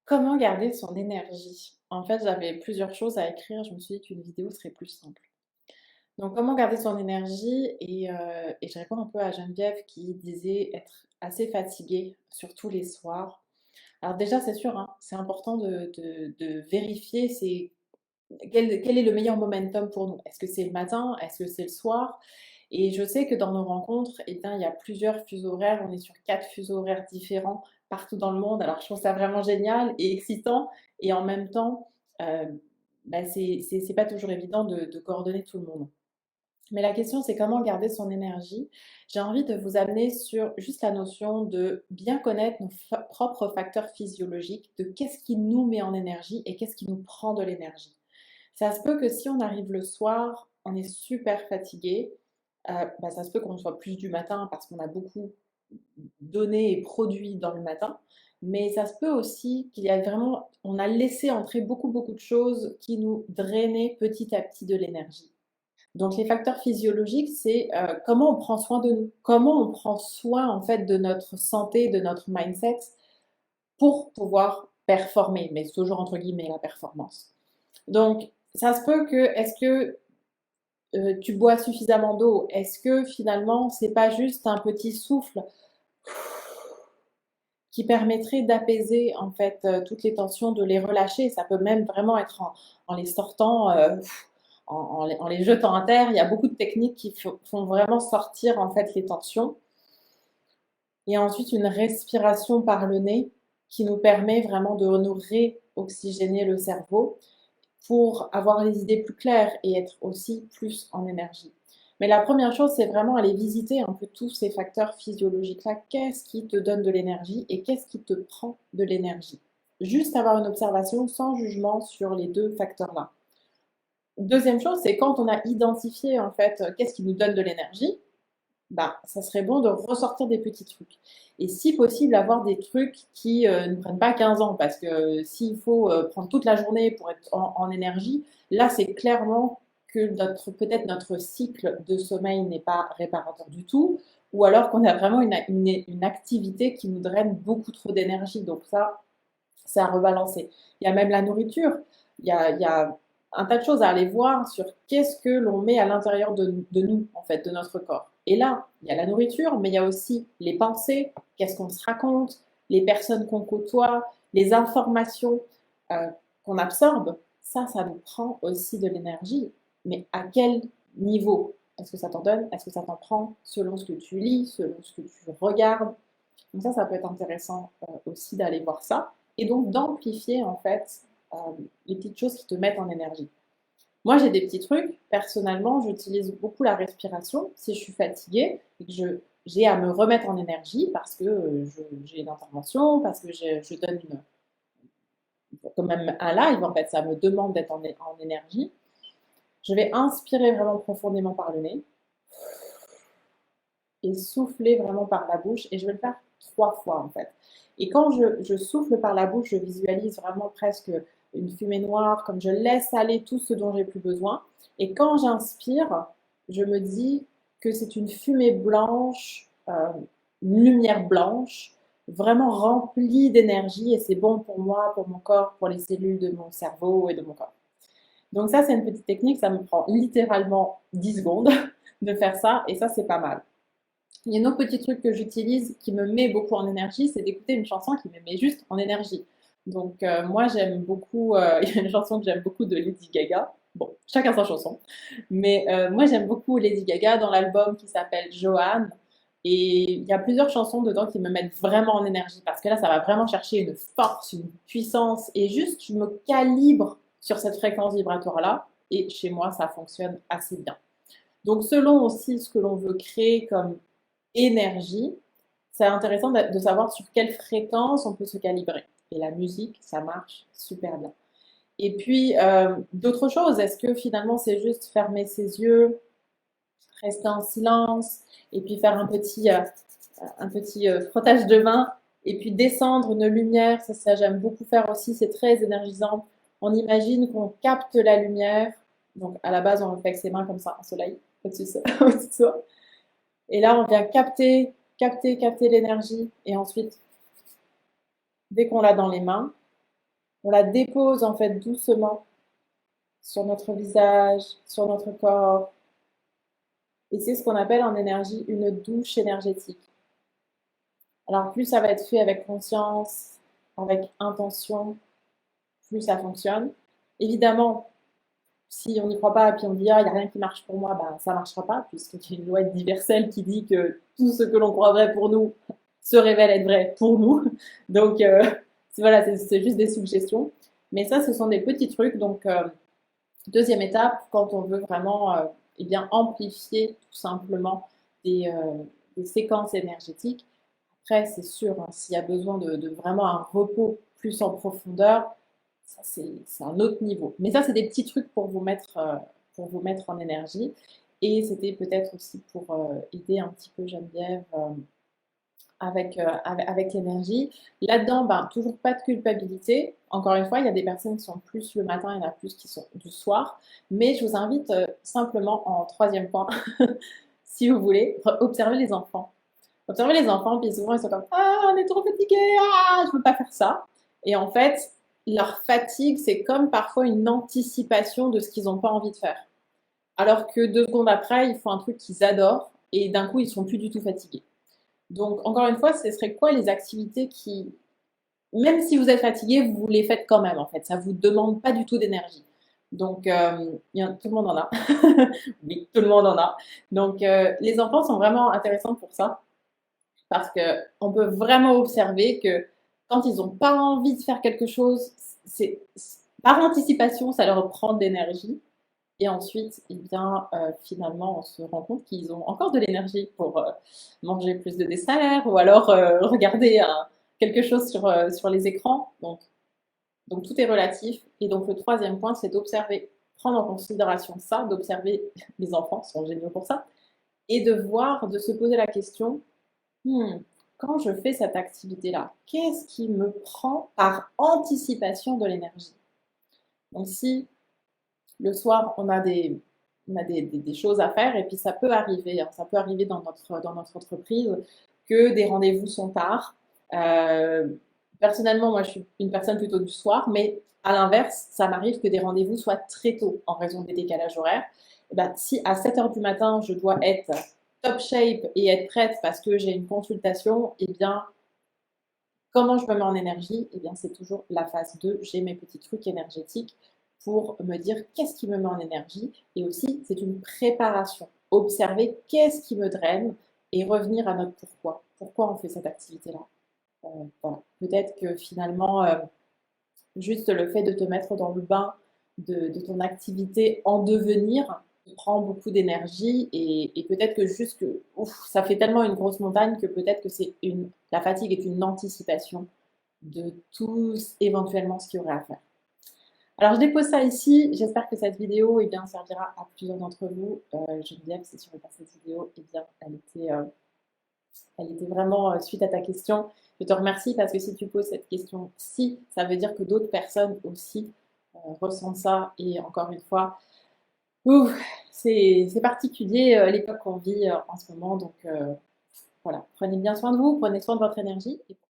Comment garder son énergie? En fait, j'avais plusieurs choses à écrire, je me suis dit qu'une vidéo serait plus simple. Donc comment garder son énergie? Et je réponds un peu à Geneviève qui disait être assez fatiguée, surtout les soirs. Alors déjà, c'est sûr, hein, c'est important de vérifier quel est le meilleur momentum pour nous. Est-ce que c'est le matin? Est-ce que c'est le soir? Et je sais que dans nos rencontres, eh bien, il y a plusieurs fuseaux horaires. On est sur 4 fuseaux horaires différents partout dans le monde. Alors je trouve ça vraiment génial et excitant et en même temps, bah, c'est pas toujours évident de coordonner tout le monde. Mais la question, c'est comment garder son énergie? J'ai envie de vous amener sur juste la notion de bien connaître nos propres facteurs physiologiques, de qu'est-ce qui nous met en énergie et qu'est-ce qui nous prend de l'énergie. Ça se peut que si on arrive le soir, on est super fatigué, bah, ça se peut qu'on soit plus du matin parce qu'on a beaucoup donné et produit dans le matin, mais ça se peut aussi qu'il y a vraiment on a laissé entrer beaucoup, beaucoup de choses qui nous drainaient petit à petit de l'énergie. Donc les facteurs physiologiques, c'est, comment on prend soin de nous, comment on prend soin en fait de notre santé, de notre mindset pour pouvoir performer, mais c'est toujours entre guillemets la performance. Donc ça se peut que est-ce que, tu bois suffisamment d'eau? Est-ce que finalement c'est pas juste un petit souffle qui permettrait d'apaiser en fait, toutes les tensions, de les relâcher? Ça peut même vraiment être en les sortant, en les jetant à terre. Il y a beaucoup de techniques qui font vraiment sortir en fait les tensions. Et ensuite une respiration par le nez qui nous permet vraiment de nous réoxygéner le cerveau pour avoir les idées plus claires et être aussi plus en énergie. Mais la première chose, c'est vraiment aller visiter un peu tous ces facteurs physiologiques-là. Qu'est-ce qui te donne de l'énergie et qu'est-ce qui te prend de l'énergie? Juste avoir une observation sans jugement sur les deux facteurs-là. Deuxième chose, c'est quand on a identifié en fait qu'est-ce qui nous donne de l'énergie, bah, ça serait bon de ressortir des petits trucs. Et si possible, avoir des trucs qui ne prennent pas 15 ans, parce que s'il faut prendre toute la journée pour être en énergie, là, c'est clairement que peut-être notre cycle de sommeil n'est pas réparateur du tout, ou alors qu'on a vraiment une activité qui nous draine beaucoup trop d'énergie. Donc ça, c'est à rebalancer. Il y a même la nourriture. Il y a un tas de choses à aller voir sur qu'est-ce que l'on met à l'intérieur de nous, en fait, de notre corps. Et là, il y a la nourriture, mais il y a aussi les pensées, qu'est-ce qu'on se raconte, les personnes qu'on côtoie, les informations qu'on absorbe. Ça nous prend aussi de l'énergie. Mais à quel niveau? Est-ce que ça t'en donne? Est-ce que ça t'en prend? Selon ce que tu lis, selon ce que tu regardes. Donc ça peut être intéressant aussi d'aller voir ça. Et donc d'amplifier en fait euh, les petites choses qui te mettent en énergie. Moi, j'ai des petits trucs. Personnellement, j'utilise beaucoup la respiration. Si je suis fatiguée et que j'ai à me remettre en énergie parce que j'ai une intervention, parce que je donne quand même un live, en fait, ça me demande d'être en énergie. Je vais inspirer vraiment profondément par le nez et souffler vraiment par la bouche. Et je vais le faire 3 fois en fait. Et quand je souffle par la bouche, je visualise vraiment presque une fumée noire, comme je laisse aller tout ce dont j'ai plus besoin. Et quand j'inspire, je me dis que c'est une fumée blanche, une lumière blanche, vraiment remplie d'énergie. Et c'est bon pour moi, pour mon corps, pour les cellules de mon cerveau et de mon corps. Donc ça, c'est une petite technique. Ça me prend littéralement 10 secondes de faire ça. Et ça, c'est pas mal. Il y a un autre petit truc que j'utilise qui me met beaucoup en énergie, c'est d'écouter une chanson qui me met juste en énergie. Donc moi j'aime beaucoup, il y a une chanson que j'aime beaucoup de Lady Gaga. Bon, chacun sa chanson. Mais moi j'aime beaucoup Lady Gaga dans l'album qui s'appelle Joanne. Et il y a plusieurs chansons dedans qui me mettent vraiment en énergie parce que là ça va vraiment chercher une force, une puissance et juste je me calibre sur cette fréquence vibratoire-là. Et chez moi ça fonctionne assez bien. Donc selon aussi ce que l'on veut créer comme énergie, c'est intéressant de savoir sur quelle fréquence on peut se calibrer. Et la musique, ça marche super bien. Et puis, d'autres choses, est-ce que finalement c'est juste fermer ses yeux, rester en silence, et puis faire un petit frottage de main, et puis descendre une lumière, ça j'aime beaucoup faire aussi, c'est très énergisant. On imagine qu'on capte la lumière, donc à la base on le fait avec ses mains comme ça, en soleil, au-dessus de soi. Et là, on vient capter l'énergie. Et ensuite, dès qu'on l'a dans les mains, On la dépose en fait doucement sur notre visage, sur notre corps. Et c'est ce qu'on appelle en énergie une douche énergétique. Alors plus ça va être fait avec conscience, avec intention, plus ça fonctionne. Évidemment, si on n'y croit pas et puis on dit ah, il n'y a rien qui marche pour moi, ben, ça ne marchera pas, puisqu'il y a une loi universelle qui dit que tout ce que l'on croit vrai pour nous se révèle être vrai pour nous. Donc voilà, c'est juste des suggestions. Mais ça, ce sont des petits trucs. Donc, deuxième étape, quand on veut vraiment eh bien, amplifier tout simplement des séquences énergétiques. Après, c'est sûr, hein, s'il y a besoin de vraiment un repos plus en profondeur, ça c'est un autre niveau. Mais ça, c'est des petits trucs pour vous mettre en énergie. Et c'était peut-être aussi pour aider un petit peu Geneviève avec l'énergie. Là-dedans, ben, toujours pas de culpabilité. Encore une fois, il y a des personnes qui sont plus le matin, il y en a plus qui sont du soir. Mais je vous invite simplement en troisième point, si vous voulez, observer les enfants. Observer les enfants, puis souvent ils sont comme ah, on est trop fatigué, ah, je veux pas faire ça. Et en fait, leur fatigue, c'est comme parfois une anticipation de ce qu'ils n'ont pas envie de faire. Alors que 2 secondes après, ils font un truc qu'ils adorent et d'un coup, ils sont plus du tout fatigués. Donc, encore une fois, ce serait quoi les activités qui, même si vous êtes fatigué, vous les faites quand même, en fait. Ça vous demande pas du tout d'énergie. Donc, tout le monde en a. Oui, tout le monde en a. Donc, les enfants sont vraiment intéressants pour ça parce qu'on peut vraiment observer que quand ils n'ont pas envie de faire quelque chose, c'est par anticipation, ça leur prend de l'énergie. Et ensuite, eh bien, finalement, on se rend compte qu'ils ont encore de l'énergie pour manger plus de dessert ou alors regarder quelque chose sur les écrans. Donc, tout est relatif. Et donc, le troisième point, c'est d'observer, prendre en considération ça, d'observer les enfants, sont géniaux pour ça, et de voir, de se poser la question, hmm, quand je fais cette activité-là, qu'est-ce qui me prend par anticipation de l'énergie? Donc, si le soir, on a des choses à faire et puis ça peut arriver, hein, ça peut arriver dans notre entreprise que des rendez-vous sont tard. Euh, Personnellement, moi, je suis une personne plutôt du soir, mais à l'inverse, ça m'arrive que des rendez-vous soient très tôt en raison des décalages horaires. Et ben, si à 7 heures du matin, je dois être top shape et être prête parce que j'ai une consultation, eh bien, comment je me mets en énergie? Eh bien, c'est toujours la phase 2. J'ai mes petits trucs énergétiques pour me dire qu'est-ce qui me met en énergie. Et aussi, c'est une préparation. Observer qu'est-ce qui me draine et revenir à notre pourquoi. Pourquoi on fait cette activité-là? Voilà. Peut-être que finalement, juste le fait de te mettre dans le bain de ton activité en devenir prend beaucoup d'énergie et peut-être que juste que ouf, ça fait tellement une grosse montagne que peut-être que la fatigue est une anticipation de tout éventuellement ce qu'il y aurait à faire. Alors je dépose ça ici, j'espère que cette vidéo eh bien, servira à plusieurs d'entre vous. Geneviève, c'est sûr que cette vidéo, eh bien, elle était vraiment suite à ta question. Je te remercie parce que si tu poses cette question-ci, ça veut dire que d'autres personnes aussi ressentent ça. Et encore une fois, ouf, c'est particulier l'époque qu'on vit en ce moment. Donc voilà, prenez bien soin de vous, prenez soin de votre énergie.